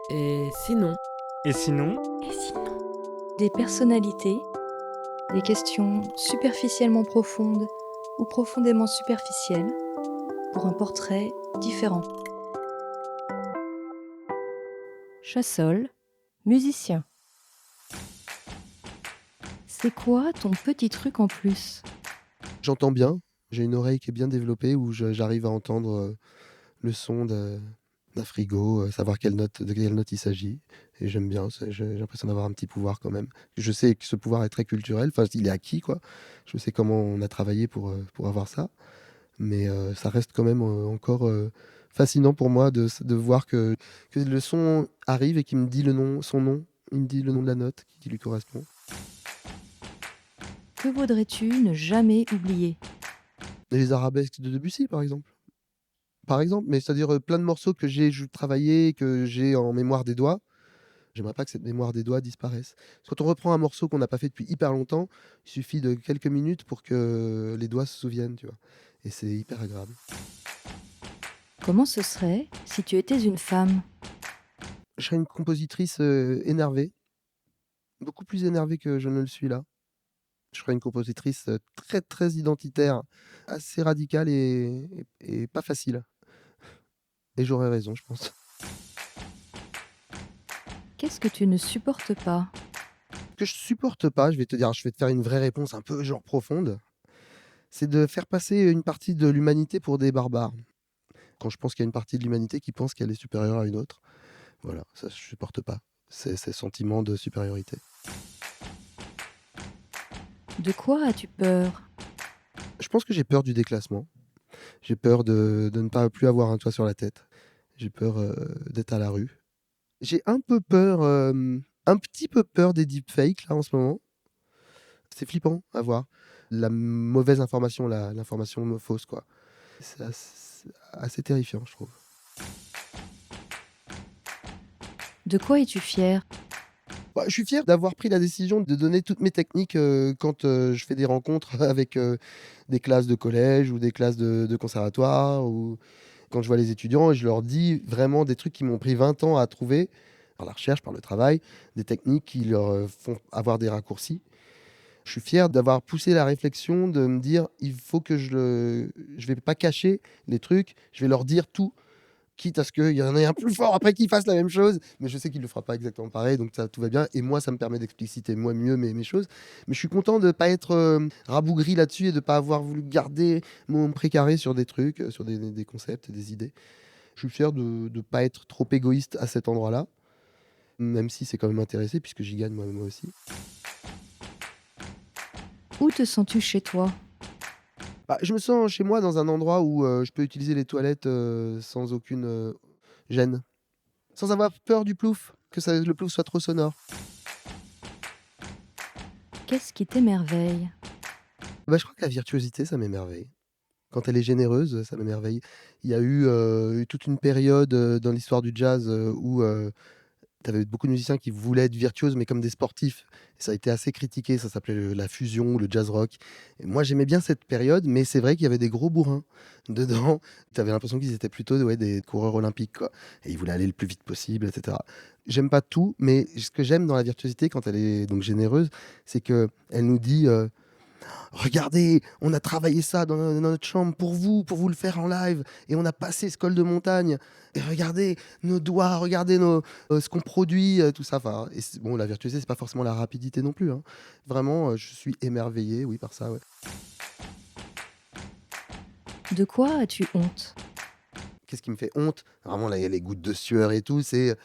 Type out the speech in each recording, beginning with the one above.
Et sinon? Et sinon, Et sinon? Des personnalités, des questions superficiellement profondes ou profondément superficielles pour un portrait différent. Chassol, musicien. C'est quoi ton petit truc en plus? J'entends bien, j'ai une oreille qui est bien développée où j'arrive à entendre, le son d'un frigo, savoir de quelle note il s'agit et j'aime bien, j'ai l'impression d'avoir un petit pouvoir quand même. Je sais que ce pouvoir est très culturel, enfin il est acquis quoi. Je sais comment on a travaillé pour avoir ça, mais ça reste quand même, encore, fascinant pour moi de voir que le son arrive et qu'il me dit son nom, il me dit le nom de la note qui lui correspond. Que voudrais-tu ne jamais oublier? Et les arabesques de Debussy par exemple. Par exemple, mais c'est-à-dire, plein de morceaux que j'ai travaillé, que j'ai en mémoire des doigts, j'aimerais pas que cette mémoire des doigts disparaisse. Quand on reprend un morceau qu'on n'a pas fait depuis hyper longtemps, il suffit de quelques minutes pour que les doigts se souviennent, tu vois? Et c'est hyper agréable. Comment ce serait si tu étais une femme? Je serais une compositrice, énervée, beaucoup plus énervée que je ne le suis là. Je serais une compositrice, très, très identitaire, assez radicale et pas facile. Et j'aurais raison, je pense. Qu'est-ce que tu ne supportes pas? Ce que je supporte pas, je vais te faire une vraie réponse un peu genre profonde. C'est de faire passer une partie de l'humanité pour des barbares. Quand je pense qu'il y a une partie de l'humanité qui pense qu'elle est supérieure à une autre, voilà, ça je supporte pas. C'est ces sentiments de supériorité. De quoi as-tu peur? Je pense que j'ai peur du déclassement. J'ai peur de ne pas plus avoir un toit sur la tête. J'ai peur, d'être à la rue. J'ai un peu peur, un petit peu peur des deepfakes là en ce moment. C'est flippant à voir. La mauvaise information, l'information fausse quoi. C'est assez terrifiant je trouve. De quoi es-tu fier? Bah, je suis fier d'avoir pris la décision de donner toutes mes techniques, quand, je fais des rencontres avec, des classes de collège ou des classes de conservatoire ou quand je vois les étudiants et je leur dis vraiment des trucs qui m'ont pris 20 ans à trouver, par la recherche, par le travail, des techniques qui leur, font avoir des raccourcis. Je suis fier d'avoir poussé la réflexion, de me dire: «Il faut que je vais pas cacher les trucs, je vais leur dire tout». Quitte à ce qu'il y en ait un plus fort après qui fasse la même chose, mais je sais qu'il le fera pas exactement pareil, donc ça, tout va bien. Et moi, ça me permet d'expliciter moi mieux mes choses. Mais je suis content de pas être rabougri là-dessus et de pas avoir voulu garder mon précaré sur des trucs, sur des concepts, des idées. Je suis fier de ne pas être trop égoïste à cet endroit-là, même si c'est quand même intéressé puisque j'y gagne moi aussi. Où te sens-tu chez toi? Bah, je me sens chez moi dans un endroit où je peux utiliser les toilettes sans aucune gêne, sans avoir peur du plouf, le plouf soit trop sonore. Qu'est-ce qui t'émerveille? Bah, je crois que la virtuosité, ça m'émerveille. Quand elle est généreuse, ça m'émerveille. Il y a eu toute une période, dans l'histoire du jazz, où, tu avais beaucoup de musiciens qui voulaient être virtuoses, mais comme des sportifs. Et ça a été assez critiqué, ça s'appelait la fusion ou le jazz rock. Et moi, j'aimais bien cette période, mais c'est vrai qu'il y avait des gros bourrins dedans. Tu avais l'impression qu'ils étaient plutôt, ouais, des coureurs olympiques, quoi. Et ils voulaient aller le plus vite possible, et cetera. J'aime pas tout, mais ce que j'aime dans la virtuosité, quand elle est donc généreuse, c'est qu'elle nous dit, regardez, on a travaillé ça dans notre chambre pour vous le faire en live, et on a passé ce col de montagne. Et regardez nos doigts, regardez ce qu'on produit, tout ça. Enfin, et bon, la virtuosité, c'est pas forcément la rapidité non plus, hein. Vraiment, je suis émerveillé, oui, par ça, ouais. De quoi as-tu honte? Qu'est-ce qui me fait honte? Vraiment, là, il y a les gouttes de sueur et tout, c'est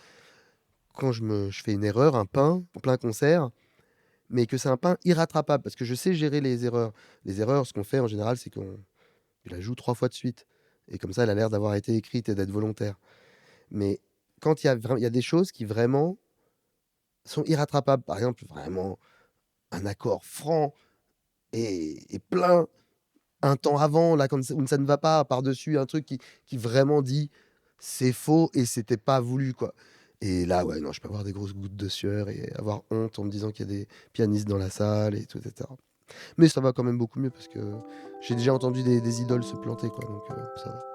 quand je fais une erreur, un pain, en plein concert, mais que c'est un pain irrattrapable, parce que je sais gérer les erreurs. Les erreurs, ce qu'on fait en général, c'est qu'on tu la joues 3 fois de suite et comme ça, elle a l'air d'avoir été écrite et d'être volontaire. Mais quand il y a des choses qui vraiment sont irrattrapables, par exemple, vraiment un accord franc et plein, un temps avant, là, quand ça ne va pas, par-dessus un truc qui vraiment dit: «C'est faux et c'était pas voulu», quoi. Et là, ouais, non, je peux avoir des grosses gouttes de sueur et avoir honte en me disant qu'il y a des pianistes dans la salle et tout et cetera. Mais ça va quand même beaucoup mieux parce que j'ai déjà entendu des idoles se planter, quoi, donc ça va.